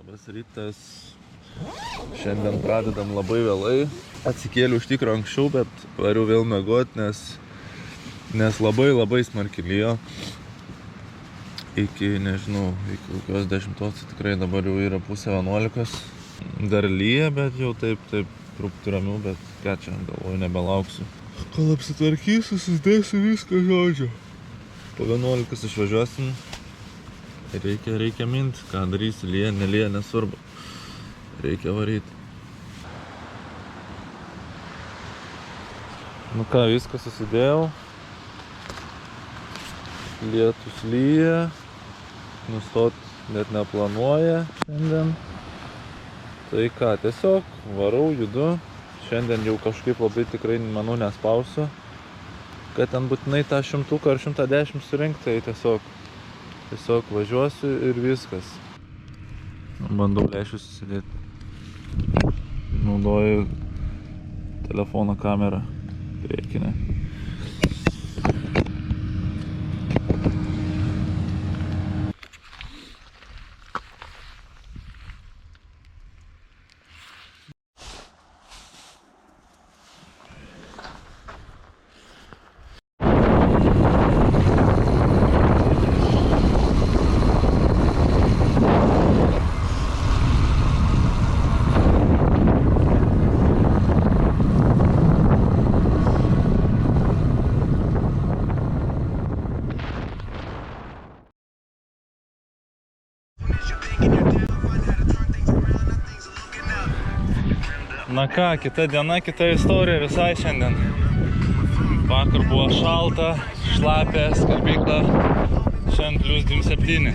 Labas rytas. Šiandien pradedam labai vėlai. Atsikėliau iš tikro anksčiau, bet variu vėl miegot, nes labai smarkiai lijo. Iki, nežinau, iki kokios 10 tikrai dabar jau yra 10:30. Dar lyja, bet jau taip truputį ramiau, bet ką čia, galvoju, nebelauksiu. Kol apsitvarkysiu, susidėsiu viską, žodžiu. Po 11 išvažiuosim. Reikia minti, ką darysi, lyja, nelyja, nesvarbu. Reikia varyti. Nu ką, viską susidėjau. Lietus lyja. Nustot net neplanuoja šiandien. Tai ką, tiesiog varau, judu. Šiandien jau kažkaip labai tikrai, manau, nespausiu. Kad ten būtinai tą 100 ar 110 surinkti, tai tiesiog važiuosiu ir viskas. Bandau lęšius susidėti. Naudoju telefono kamerą priekinę. Na ką, kita diena, kita istorija visai šiandien. Vakar buvo šalta, šlapė, skalbykla. Šiandien +27.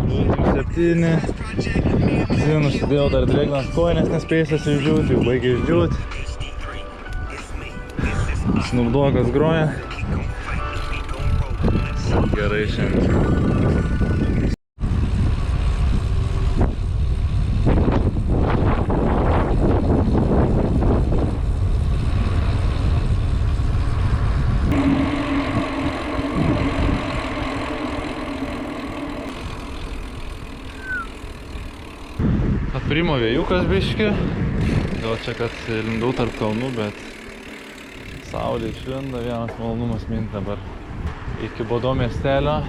+27. Zinu, užsidėjau dar drėgnas kojines, nespėjusias išdžiūt, jau baigė išdžiūt. Snoop Doggas groja. Gerai šiandien. Aprimo vėjukas biški, gal čia, kad lindau tarp kalnų, bet saulė išlindo, vienas malonumas minti dabar. Iki Bodo miestelio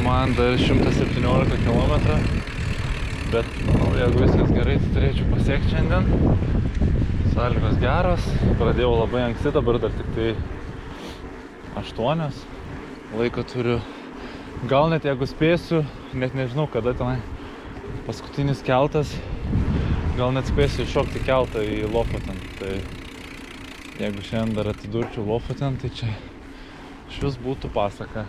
man dar 117 km, bet jeigu viskas gerai, tai turėčiau pasiekti šiandien. Sąlygos geros, pradėjau labai anksti, dabar dar tik tai 8. Laiko turiu, gal net jeigu spėsiu, net nežinau kada tenai. Paskutinis keltas, gal net spėsiu iššokti keltą į Lofoten, tai jeigu šiandien dar atidurčiau Lofoten, tai čia šis būtų pasaka.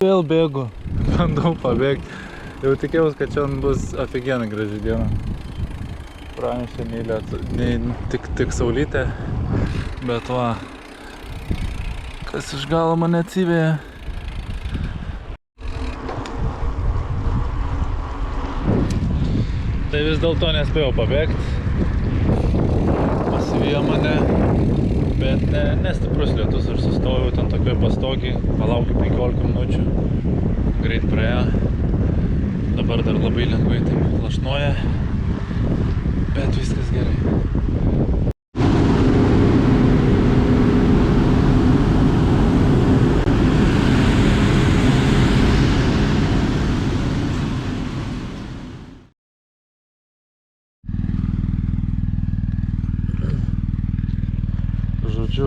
Vėl bėgu, bandau pabėgti. Jau tikėjausi, kad šiandien bus aфиgenai graži diena. Pranešė nei tik saulytė, bet va, kas iš galo mane atsiveja. Tai vis dėlto nespėjau pabėgti. Pasivijo mane. Bet nestiprus lietus, aš sustojau ten tokioj pastogiai, palaukiu 15 minučių, greit praėjo. Dabar dar labai lengvai taip lašnoja, bet viskas gerai.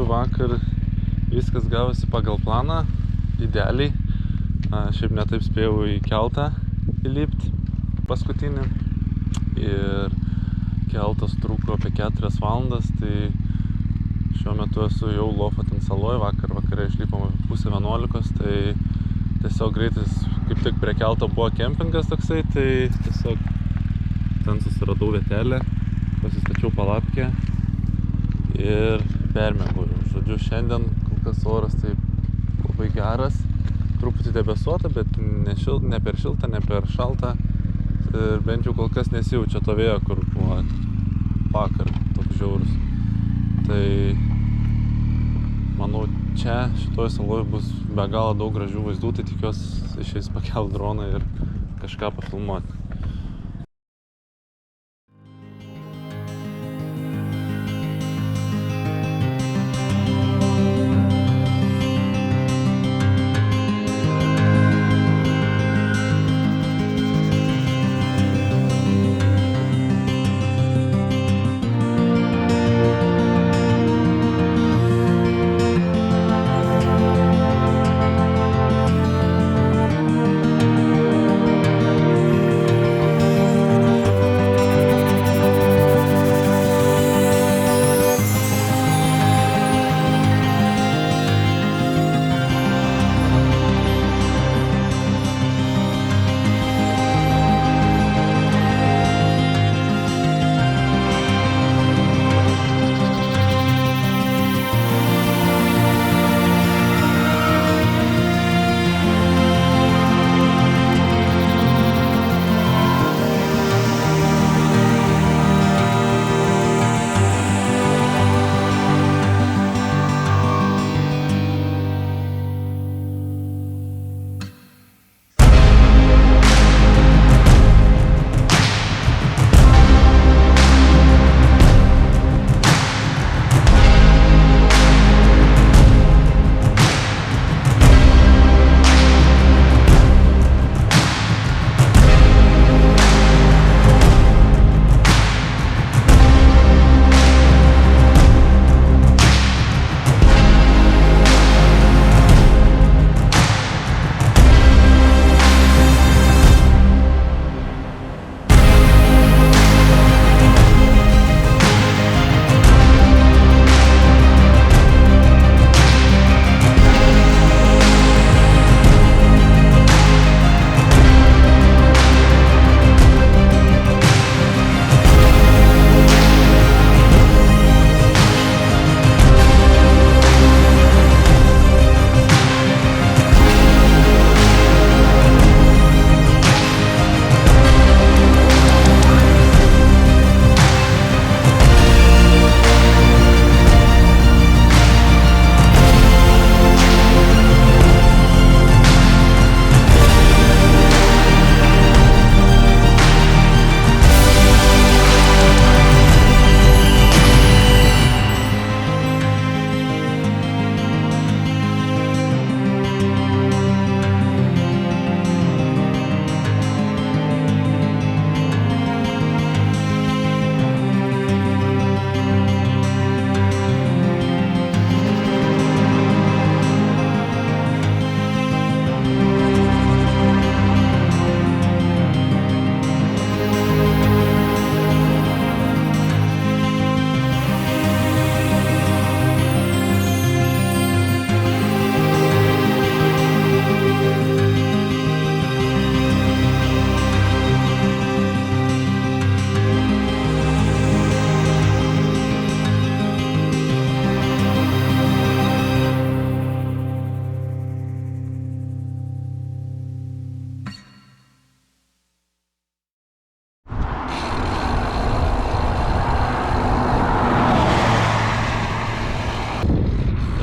Vakar viskas gavosi pagal planą, idealiai. Šiaip netaip spėjau į keltą įlipti paskutinį. Ir keltas truko apie 4 valandas, tai šiuo metu esu jau Lofoten saloj. Vakare išlipom apie 10:30, tai tiesiog greitis, kaip tik prie kelto buvo kempingas toksai, tai tiesiog ten susiradau vietelę, pasistačiau palapkę ir permiegoju. Žodžiu, šiandien kol kas oras taip labai geras, truputį debesuota, bet ne per šilta, ne per šalta. Ir bent jau kol kas nesijaučia to vėjo, kur buvo vakar toks žiaurus. Tai manau, čia šitoj saloj bus be galo daug gražių vaizdų, tai tikiuosi išeis pakelt droną ir kažką pafilmuoti.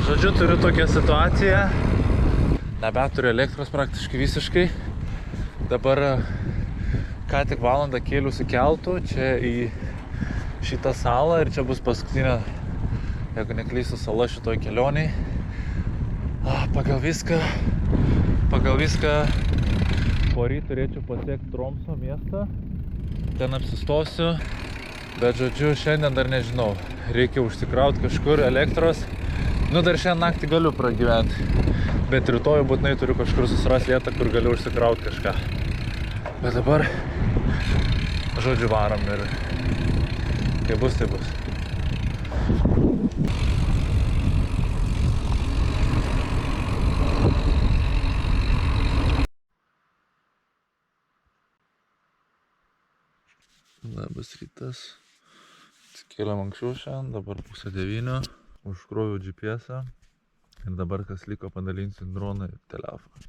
Žodžiu, turiu tokią situaciją. Nebeturiu elektros praktiškai visiškai. Dabar ką tik valandą kėliausi keltu čia į šitą salą ir čia bus paskutinė, jeigu neklystu, sala šitoj kelioniai. Pagal viską poryt turėčiau pasiekti Tromso miestą. Ten apsistosiu. Bet žodžiu, šiandien dar nežinau. Reikia užsikrauti kažkur elektros. Dar šiandien naktį galiu pragyventi. Bet rytoj būtinai turiu kažkur susirasti vietą, kur galiu užsikrauti kažką. Bet dabar, žodžiu, varom ir kai bus, tai bus. Labas rytas. Atsikėlėm anksčiau šiandien, dabar 8:30. Užkroviau GPS-ą. Ir dabar kas liko padalinsim droną ir telefoną.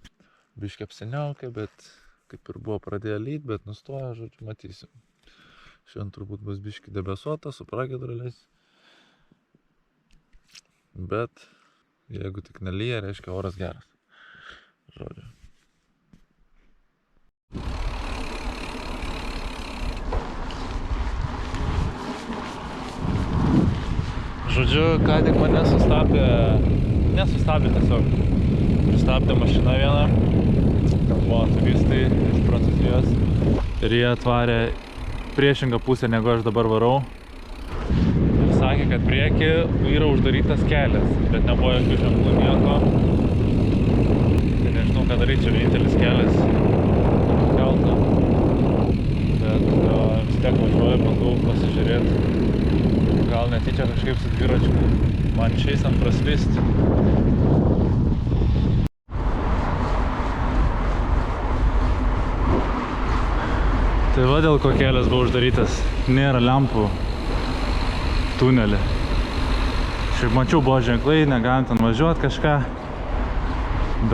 Biškį apsiniaukę, bet kaip ir buvo pradėję lyt, bet nustoja, žodžiu, matysim. Šiandien turbūt bus biškį debesuota, su pragiedruliais. Bet jeigu tik nelyja, reiškia oras geras. Žodžiu. Žodžiu, ką tik mane nesustabdė tiesiog. Pristabdė mašiną vieną. Ten buvo turistai iš Prancūzijos. Ir jie atvarė priešingą pusę, negu aš dabar varau. Ir sakė, kad prieki yra uždarytas kelias, bet nebuvo jokių ženklų nieko. Tai nežinau, ką daryti, čia vienintelis kelias keltą. Bet vis tiek važiuoju, bandau pasižiūrėti. Gal netyčia kažkaip su dviračiu man išeis ant praslysti. Tai va dėl ko kelias buvo uždarytas. Nėra lempų tunelį. Šiaip mačiau buvo ženklai, negalim ten važiuoti kažką.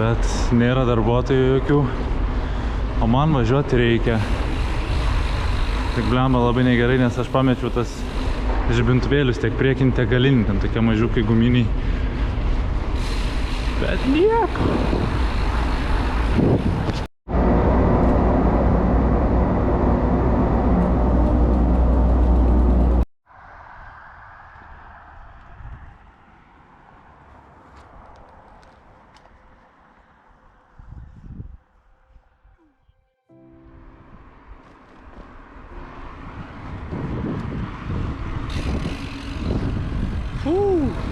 Bet nėra darbuotojų jokių. O man važiuoti reikia. Tik blemba labai negerai, nes aš pamečiau tas žibintuvėlius tiek priekinį, tiek galinį, ten tokie mažiukai guminiai. Bet nieko.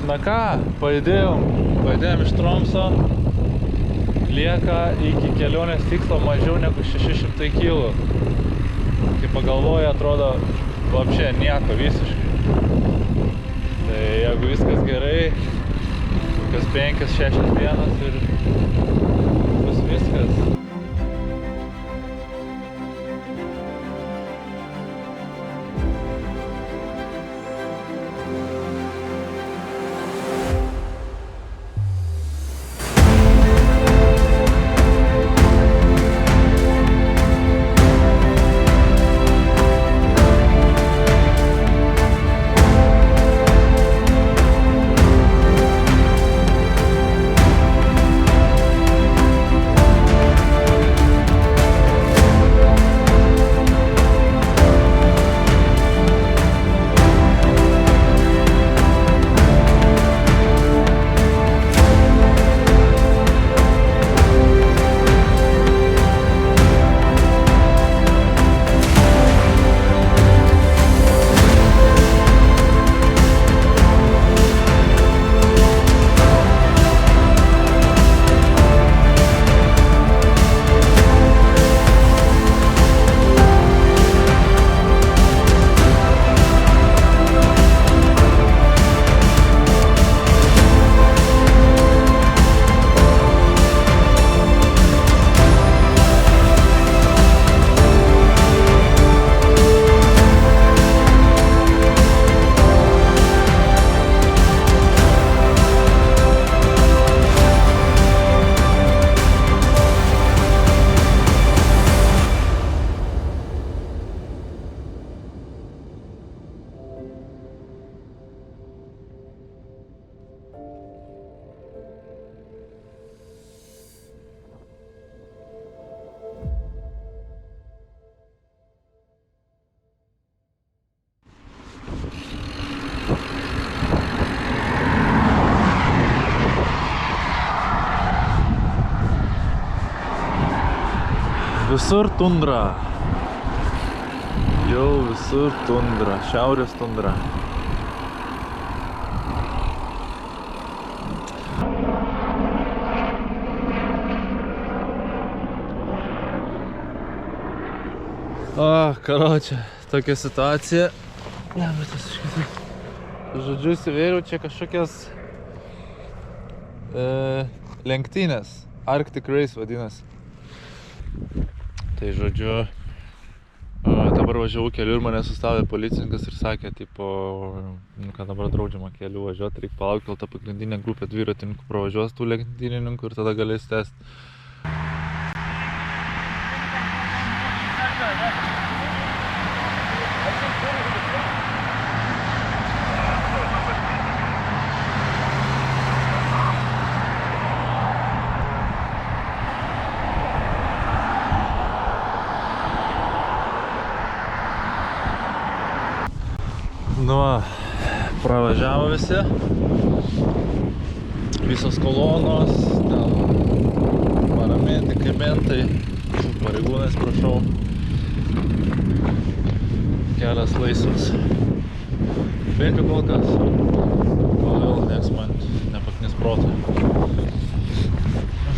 Na ką, pajudėjom iš Tromso. Lieka iki kelionės tikslo mažiau negu 600 kg. Kai pagalvoju, atrodo vapšė nieko visiškai. Tai jeigu viskas gerai, kokios 5-6 dienas ir bus viskas. Visur tundra. Jau visur tundra, šiaurės tundra. Karočią, tokia situacija. Ne, bet tas iškitai. Žodžiu, įsivėriau čia kažkokias lenktynės. Arctic Race vadinasi. Tai žodžiu, dabar dabar važiavau keliu ir mane sustabdė policininkas ir sakė, tipo, kad dabar draudžiama keliu važiuoti, reikia palaukti, kol ta pagrindinė grupė dviratininkų pravažiuos tų lenktynininkų ir tada galės tęsti. Nu va, pravažiavo visi, visos kolonos, ten paramedikai, mentai, pareigūnais, prašau, kelias laisvas. Bent jau kol kas, kol vėl nieks man nepaknis protą.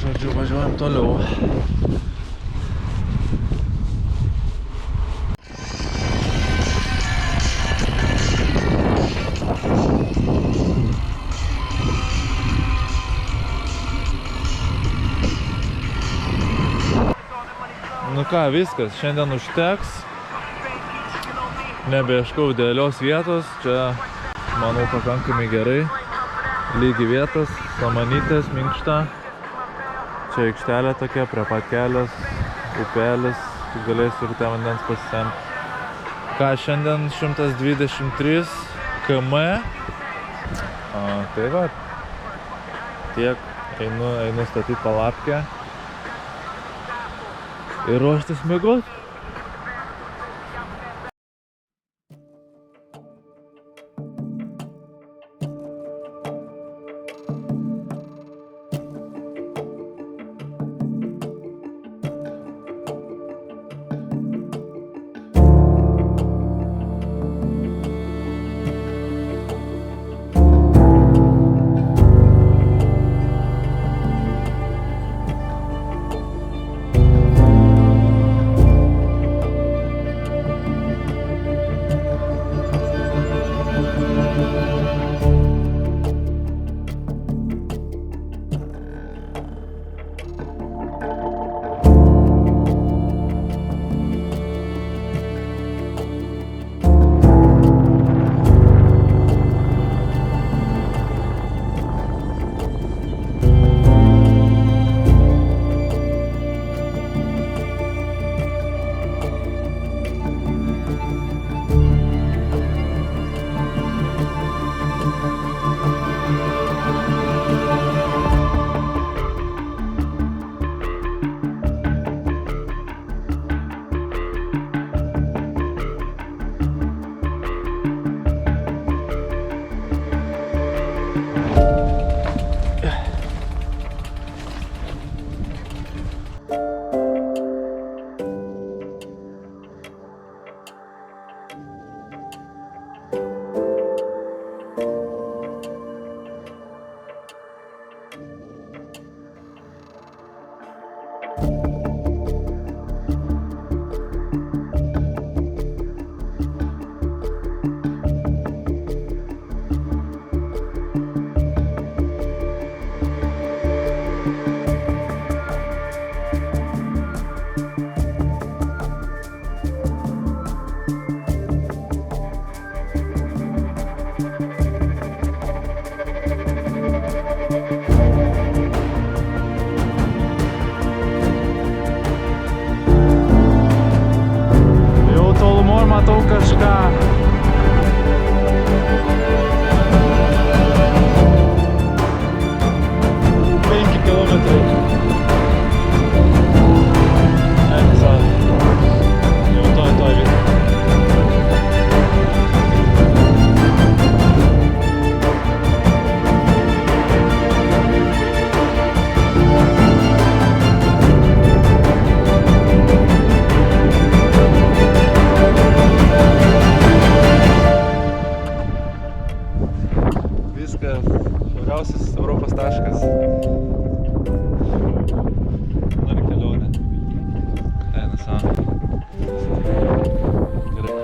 Žodžiu, važiuojam toliau. Nu ką, viskas, šiandien užteks, nebeieškau idealios vietos, čia manau pakankamai gerai, lygi vietos, samanytės, minkšta, čia aikštelė tokia, prie pat kelias, upelis, tu galėsi ir ten vandens pasisemti. Ką, šiandien 123 km, tai va, tiek, einu statyti palapkę. Ir ruoštis miegot.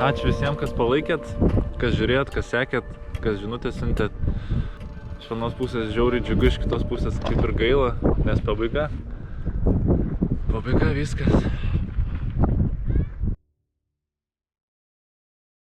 Ačiū visiems, kas palaikėt, kas žiūrėjot, kas sekėt, kas žinutės siuntėt. Iš vienos pusės žiauriai džiugu, iš kitos pusės kaip ir gaila, nes pabaiga viskas.